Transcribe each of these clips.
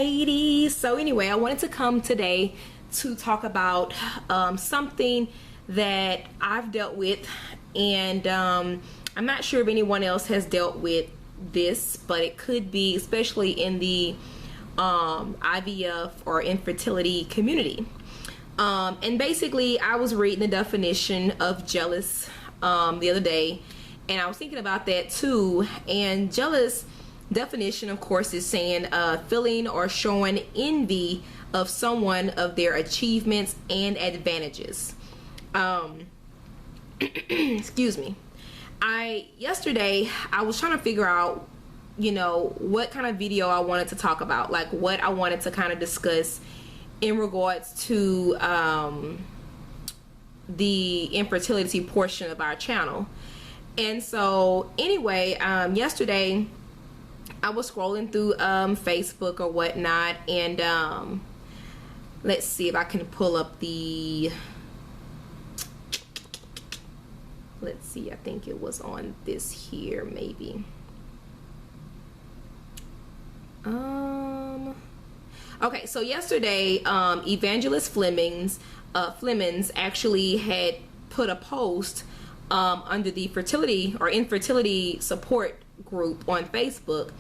ladies. So anyway, I wanted to come today to talk about something that I've dealt with, and I'm not sure if anyone else has dealt with this, but it could be, especially in the IVF or infertility community. And basically, I was reading the definition of jealous the other day, and I was thinking about that too. And jealous definition, of course, is saying feeling or showing envy of someone of their achievements and advantages. Excuse me. Yesterday I was trying to figure out, what kind of video I wanted to talk about, like what I wanted to kind of discuss in regards to the infertility portion of our channel. And so anyway, yesterday I was scrolling through Facebook or whatnot, and let's see if I can pull up let's see, I think it was on this here maybe. Okay, so yesterday Evangelist Flemings actually had put a post under the fertility or infertility support group on Facebook,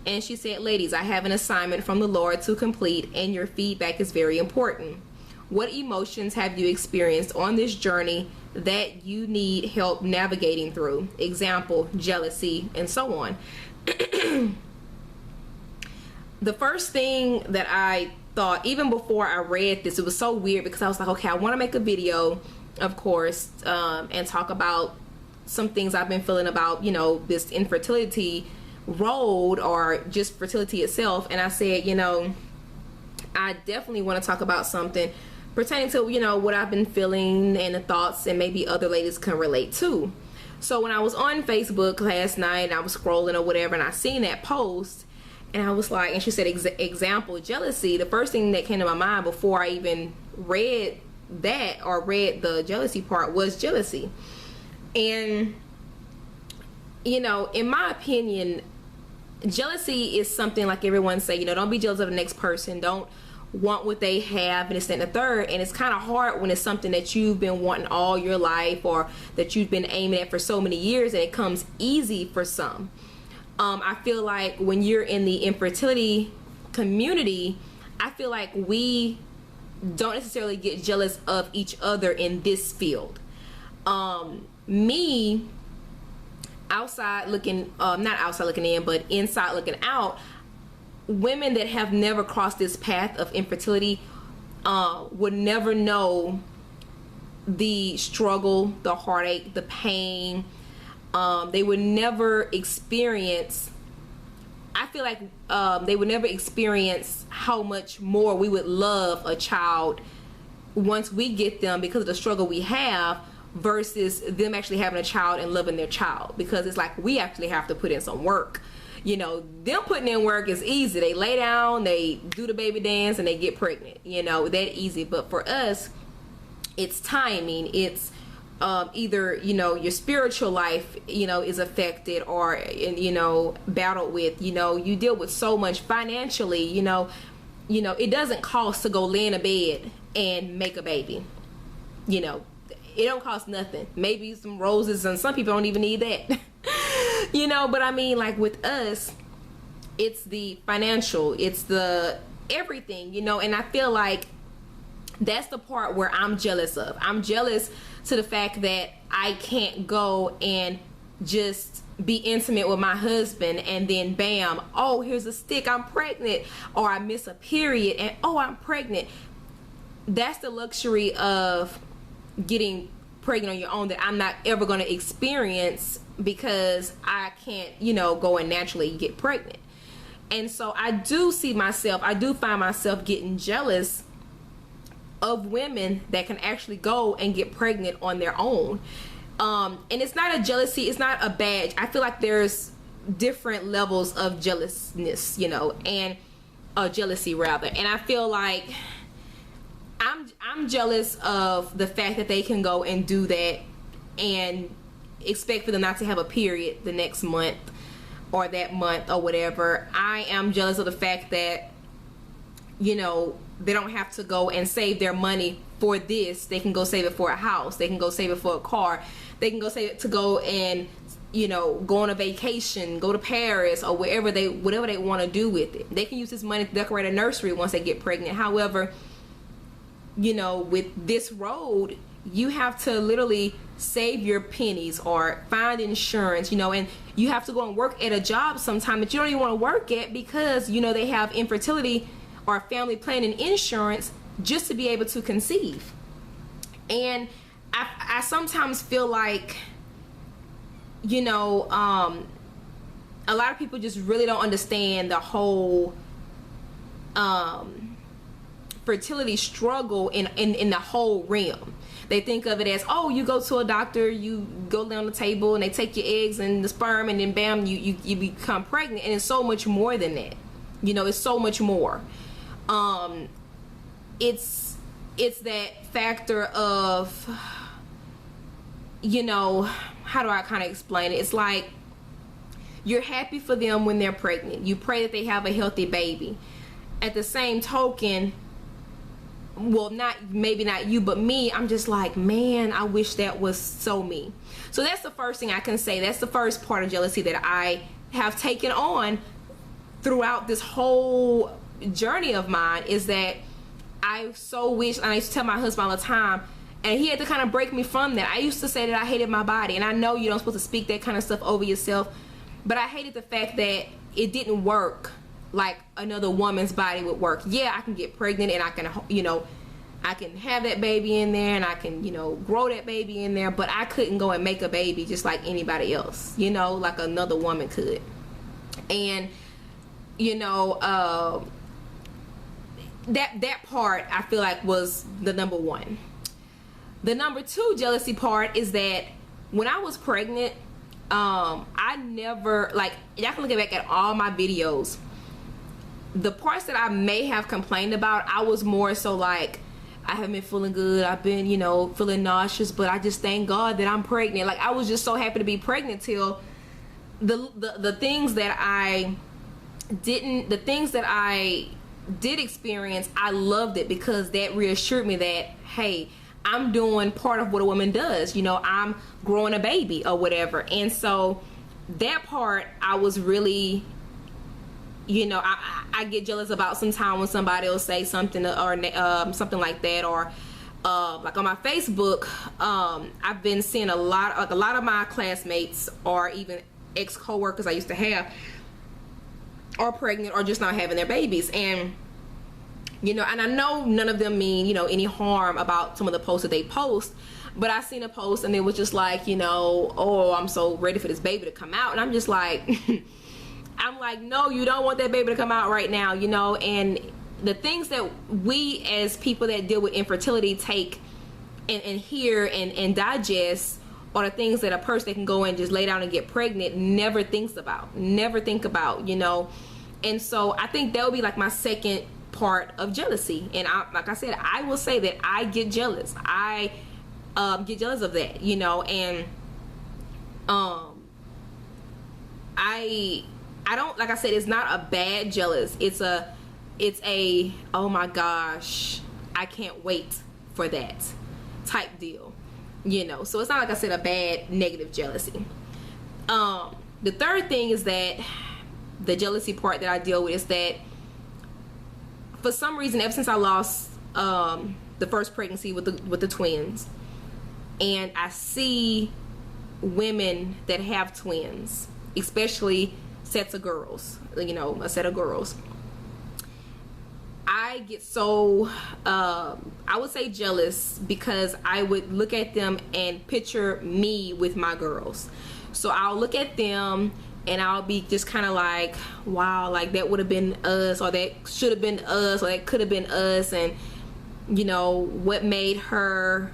and she said, ladies, I have an assignment from the Lord to complete, and your feedback is very important. What emotions have you experienced on this journey that you need help navigating through? Example, jealousy, and so on. The first thing that I thought, even before I read this, it was so weird because I was like, okay, I want to make a video, of course, and talk about some things I've been feeling about, this infertility road or just fertility itself. And I said, I definitely want to talk about something pertaining to, what I've been feeling and the thoughts, and maybe other ladies can relate too. So when I was on Facebook last night and I was scrolling or whatever, and I seen that post, and I was like, and she said, example, jealousy. The first thing that came to my mind before I even read that or read the jealousy part was jealousy. And, in my opinion, jealousy is something, like everyone say, don't be jealous of the next person. Don't want what they have, and it's and the third. And it's kind of hard when it's something that you've been wanting all your life, or that you've been aiming at for so many years, and it comes easy for some. I feel like when you're in the infertility community, I feel like we don't necessarily get jealous of each other in this field. Me, outside looking, not outside looking in, but inside looking out, women that have never crossed this path of infertility would never know the struggle, the heartache, the pain. They would never experience, I feel like they would never experience how much more we would love a child once we get them, because of the struggle we have, versus them actually having a child and loving their child. Because it's like we actually have to put in some work. Them putting in work is easy. They lay down, they do the baby dance, and they get pregnant. That easy. But for us, it's timing. It's either your spiritual life is affected, or battled with. You deal with so much financially. It doesn't cost to go lay in a bed and make a baby. It don't cost nothing. Maybe some roses, and some people don't even need that. But I mean, like with us, it's the financial, it's the everything, and I feel like that's the part where I'm jealous of. I'm jealous to the fact that I can't go and just be intimate with my husband, and then bam, oh, here's a stick, I'm pregnant. Or I miss a period and oh, I'm pregnant. That's the luxury of getting pregnant on your own that I'm not ever going to experience, because I can't go and naturally get pregnant. And so I do find myself getting jealous of women that can actually go and get pregnant on their own. And it's not a jealousy, it's not a badge. I feel like there's different levels of jealousness, and jealousy rather. And I feel like I'm jealous of the fact that they can go and do that and expect for them not to have a period the next month or that month or whatever. I am jealous of the fact that you know, they don't have to go and save their money for this. They can go save it for a house. They can go save it for a car. They can go save it to go and, you know, go on a vacation, go to Paris or whatever they want to do with it. They can use this money to decorate a nursery once they get pregnant. However, you know, with this road, you have to literally save your pennies or find insurance, you know, and you have to go and work at a job sometime that you don't even want to work at because, you know, they have infertility or family planning insurance just to be able to conceive. And I sometimes feel like, you know, a lot of people just really don't understand the whole fertility struggle in the whole realm. They think of it as, oh, you go to a doctor, you go lay on the table and they take your eggs and the sperm and then bam, you become pregnant. And it's so much more than that. You know, it's so much more. It's that factor of, you know, how do I kind of explain it? It's like you're happy for them when they're pregnant. You pray that they have a healthy baby. At the same token, well, maybe not you, but me, I'm just like, man, I wish that was so me. So that's the first thing I can say. That's the first part of jealousy that I have taken on throughout this whole journey of mine, is that I so wish, and I used to tell my husband all the time, and he had to kind of break me from that. I used to say that I hated my body, and I know you don't supposed to speak that kind of stuff over yourself, but I hated the fact that it didn't work like another woman's body would work. Yeah, I can get pregnant and I can, you know, I can have that baby in there and I can, you know, grow that baby in there, but I couldn't go and make a baby just like anybody else, you know, like another woman could. And, you know, that part I feel like was the number one. The number two jealousy part is that when I was pregnant, I never, like, y'all can look back at all my videos. The parts that I may have complained about, I was more so like, I haven't been feeling good, I've been, you know, feeling nauseous, but I just thank God that I'm pregnant. Like, I was just so happy to be pregnant till the things that I did experience, I loved it because that reassured me that, hey, I'm doing part of what a woman does, you know, I'm growing a baby or whatever. And so that part, I was really, you know, I get jealous about sometimes when somebody will say something or something like that, or like on my Facebook, I've been seeing a lot of my classmates or even ex co-workers I used to have are pregnant or just not having their babies. And, you know, and I know none of them mean, you know, any harm about some of the posts that they post, but I seen a post and it was just like, you know, oh, I'm so ready for this baby to come out. And I'm just like, I'm like, no, you don't want that baby to come out right now, you know. And the things that we as people that deal with infertility take and hear and digest are the things that a person that can go and just lay down and get pregnant never think about, you know. And so I think that would be like my second part of jealousy. And like I said, I will say that I get jealous. I get jealous of that, you know. And I don't, like I said, it's not a bad jealous. It's a oh my gosh, I can't wait for that type deal, you know. So it's not, like I said, a bad negative jealousy. The third thing is that the jealousy part that I deal with is that for some reason, ever since I lost the first pregnancy with the twins, and I see women that have twins, especially sets of girls, you know, a set of girls, I get so I would say jealous, because I would look at them and picture me with my girls. So I'll look at them and I'll be just kind of like, wow, like that would have been us, or that should have been us, or that could have been us. And, you know, what made her,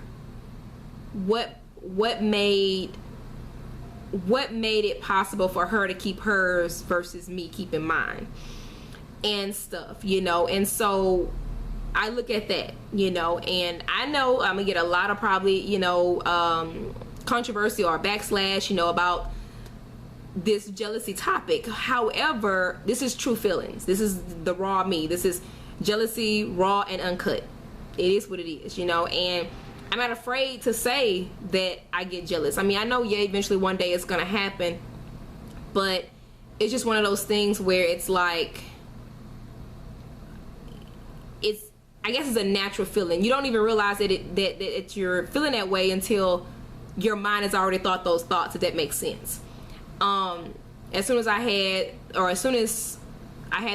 what made it possible for her to keep hers versus me keeping mine and stuff, you know. And so I look at that, you know, and I know I'm gonna get a lot of probably, you know, controversy or backslash, you know, about this jealousy topic. However, this is true feelings. This is the raw me. This is Jealousy, raw and uncut. It is what it is, you know. And I'm not afraid to say that I get jealous. I mean, I know, yeah, eventually one day it's gonna happen, but it's just one of those things where it's like, I guess it's a natural feeling. You don't even realize that you're feeling that way until your mind has already thought those thoughts, if that makes sense. As soon as I had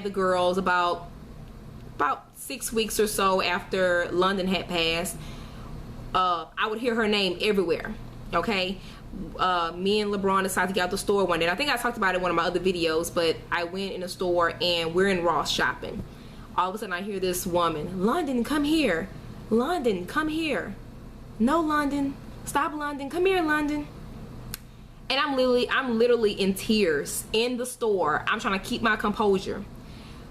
the girls, about 6 weeks or so after London had passed, I would hear her name everywhere. Okay, me and LeBron decided to get out the store one day. I think I talked about it in one of my other videos, but I went in the store and we're in Ross shopping. All of a sudden I hear this woman, London, come here. London, come here. No, London. Stop, London. Come here, London. And I'm literally in tears in the store. I'm trying to keep my composure.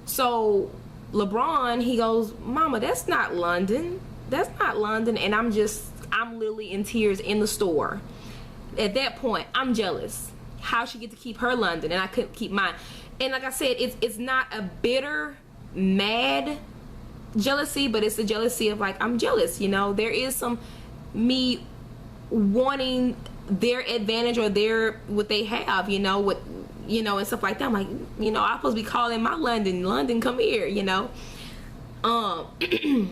So LeBron, he goes, Mama, that's not London. That's not London. And I'm literally in tears in the store. At that point, I'm jealous. How she get to keep her London and I couldn't keep mine. And like I said, it's not a bitter, mad jealousy, but it's a jealousy of like, I'm jealous, you know. There is some me wanting their advantage or what they have, you know, and stuff like that. I'm like, you know, I'm supposed to be calling my London, come here, you know. And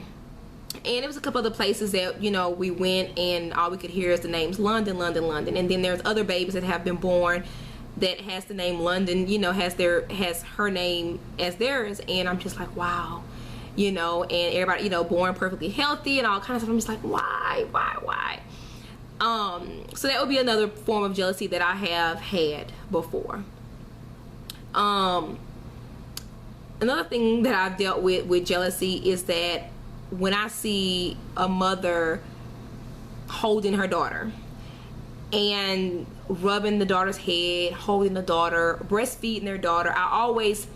it was a couple other places that, you know, we went and all we could hear is the names London. And then there's other babies that have been born that has the name London, you know, has her name as theirs. And I'm just like, wow, you know, and everybody, you know, born perfectly healthy and all kinds of stuff. I'm just like, why? So that would be another form of jealousy that I have had before. Another thing that I've dealt with jealousy is that when I see a mother holding her daughter and rubbing the daughter's head, holding the daughter, breastfeeding their daughter, I always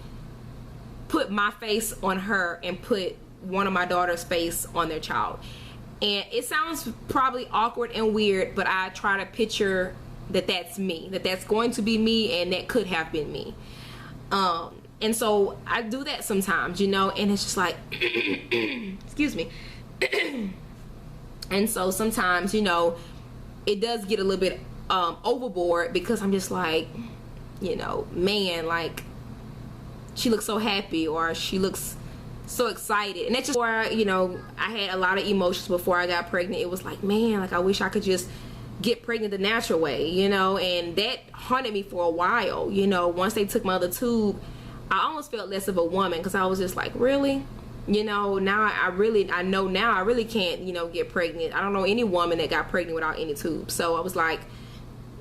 put my face on her and put one of my daughter's face on their child. And it sounds probably awkward and weird, but I try to picture that that's me, that's going to be me, and that could have been me. And so I do that sometimes, you know, and it's just like, excuse me. And so sometimes, you know, it does get a little bit overboard because I'm just like, you know, man, like, she looks so happy or she looks so excited. And that's just where, you know, I had a lot of emotions before I got pregnant. It was like, man, like, I wish I could just get pregnant the natural way, you know. And that haunted me for a while, you know. Once they took my other tube, I almost felt less of a woman because I was just like, really, you know, now I know now I really can't, you know, get pregnant. I don't know any woman that got pregnant without any tubes. So I was like,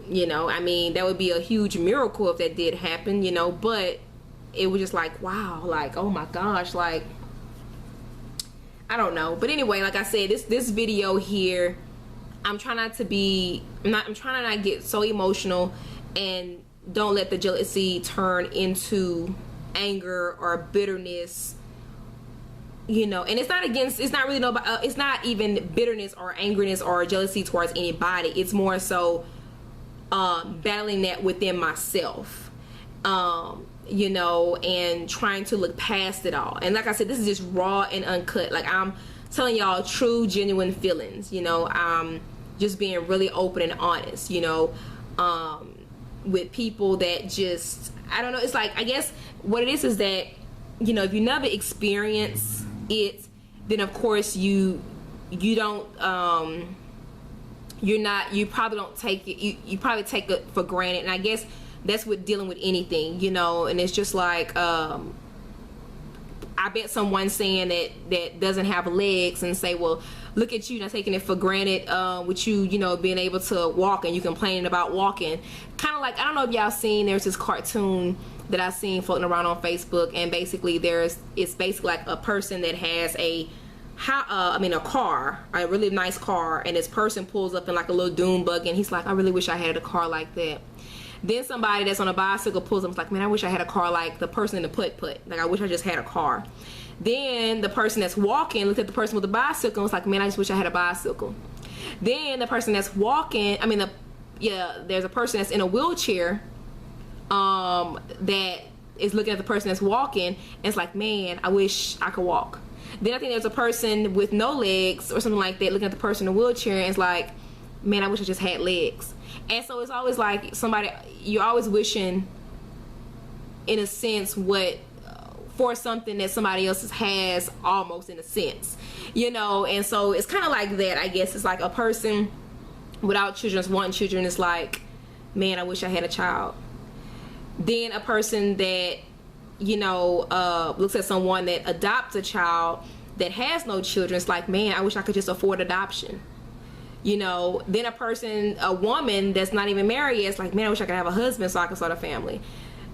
you know, I mean, that would be a huge miracle if that did happen, you know. But it was just like, wow, like, oh my gosh, like, I don't know. But anyway, like I said, this video here, I'm trying not to get so emotional and don't let the jealousy turn into anger or bitterness, you know. And it's not even bitterness or angriness or jealousy towards anybody. It's more so battling that within myself, you know, and trying to look past it all. And like I said, this is just raw and uncut. Like, I'm telling y'all true, genuine feelings, you know. I'm just being really open and honest, you know, with people that just, I don't know, it's like, I guess what it is that, you know, if you never experience it, then of course you don't, you probably don't take it, you probably take it for granted. And I guess that's with dealing with anything, you know. And it's just like, I bet someone saying that doesn't have legs and say, well, look at you not taking it for granted, with you know, being able to walk and you complaining about walking. Kind of like, I don't know if y'all seen, there's this cartoon that I've seen floating around on Facebook, and basically it's basically like a person that has a car, a really nice car, and this person pulls up in like a little dune buggy, and he's like, I really wish I had a car like that. Then somebody that's on a bicycle pulls up and is like, man, I wish I had a car like the person in the putt-putt. Like, I wish I just had a car. Then the person that's walking looked at the person with the bicycle and was like, man, I just wish I had a bicycle. Then the person that's walking, there's a person that's in a wheelchair, that is looking at the person that's walking, and it's like, man, I wish I could walk. Then I think there's a person with no legs or something like that looking at the person in a wheelchair, and it's like, man, I wish I just had legs. And so it's always like somebody, you're always wishing, in a sense, what for something that somebody else has, almost, in a sense, you know. And so it's kind of like that, I guess. It's like a person without children, wanting children, is like, man, I wish I had a child. Then a person that, you know, looks at someone that adopts a child that has no children, it's like, man, I wish I could just afford adoption. You know, then a woman that's not even married, it's like, man, I wish I could have a husband so I could start a family.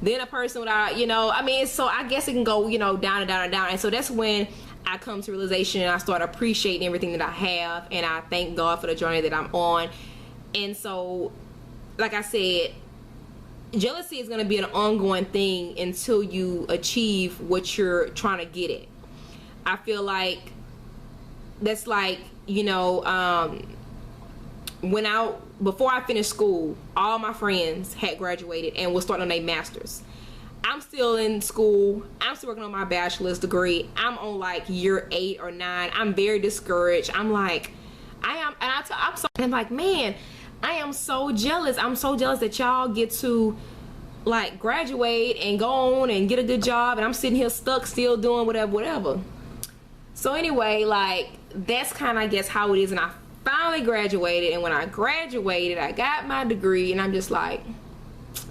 Then a person without, you know, I mean, so I guess it can go, you know, down and down and down. And so that's when I come to realization, and I start appreciating everything that I have, and I thank God for the journey that I'm on. And so, like I said, jealousy is going to be an ongoing thing until you achieve what you're trying to get at. I feel like that's like, you know, before I finished school, all my friends had graduated and was starting on their masters. I'm still in school. I'm still working on my bachelor's degree. I'm on like year 8 or 9. I'm very discouraged. I'm like, I'm like, man, I am so jealous. I'm so jealous that y'all get to like graduate and go on and get a good job, and I'm sitting here stuck still doing whatever. So anyway, like, that's kind of, I guess, how it is. And I finally graduated, and when I graduated, I got my degree, and I'm just like,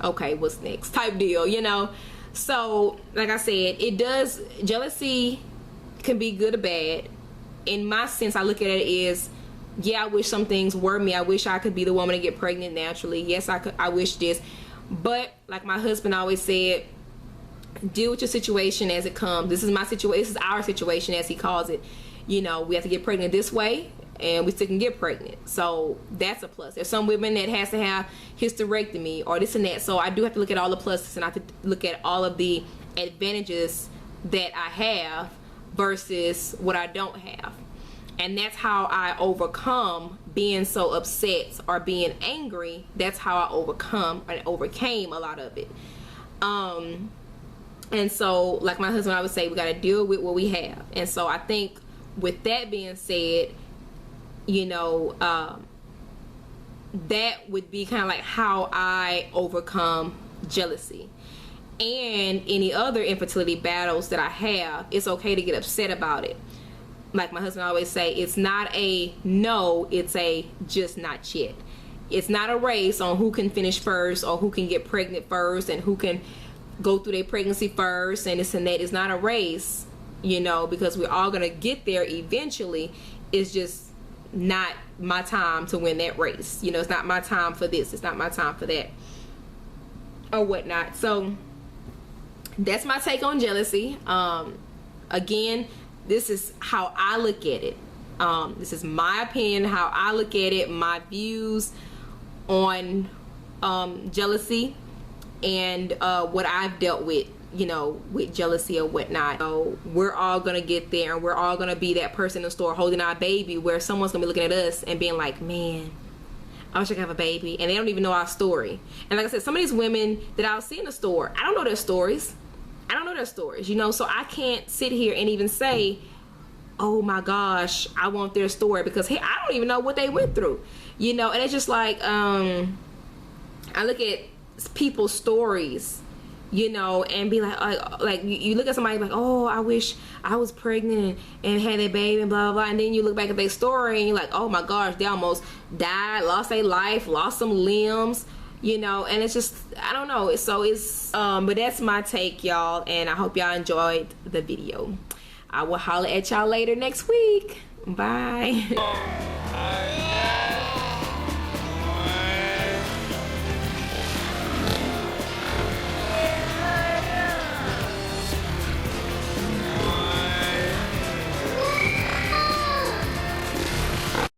okay, what's next type deal, you know. So like I said, jealousy can be good or bad. In my sense, I look at it as, yeah, I wish some things were me. I wish I could be the woman to get pregnant naturally. Yes, I wish this. But like my husband always said, deal with your situation as it comes. This is my situation. This is our situation, as he calls it. You know, we have to get pregnant this way, and we still can get pregnant. So that's a plus. There's some women that has to have hysterectomy or this and that. So I do have to look at all the pluses, and I have to look at all of the advantages that I have versus what I don't have. And that's how I overcome being so upset or being angry. That's how I overcame a lot of it. And so, like my husband, I would say, we got to deal with what we have. And so I think, with that being said, you know, that would be kind of like how I overcome jealousy. And any other infertility battles that I have, it's okay to get upset about it. Like my husband always say, it's not a no, it's a just not yet. It's not a race on who can finish first or who can get pregnant first and who can go through their pregnancy first and this and that. It's not a race, you know, because we're all gonna get there eventually. It's just not my time to win that race. You know, it's not my time for this, it's not my time for that, or whatnot. So that's my take on jealousy. Again, this is how I look at it. This is my opinion, how I look at it, my views on jealousy, and what I've dealt with, you know, with jealousy or whatnot. So we're all gonna get there, and we're all gonna be that person in the store holding our baby, where someone's gonna be looking at us and being like, man, I wish I could have a baby, and they don't even know our story. And like I said, some of these women that I'll see in the store, I don't know their stories. You know, so I can't sit here and even say, oh my gosh, I want their story, because hey, I don't even know what they went through, you know. And it's just like, I look at people's stories, you know, and be like you look at somebody like, oh, I wish I was pregnant and had a baby and blah blah blah, and then you look back at their story and you're like, oh my gosh, they almost died, lost their life, lost some limbs, you know. And it's just, I don't know. So it's but that's my take, y'all, and I hope y'all enjoyed the video. I will holler at y'all later next week. Bye.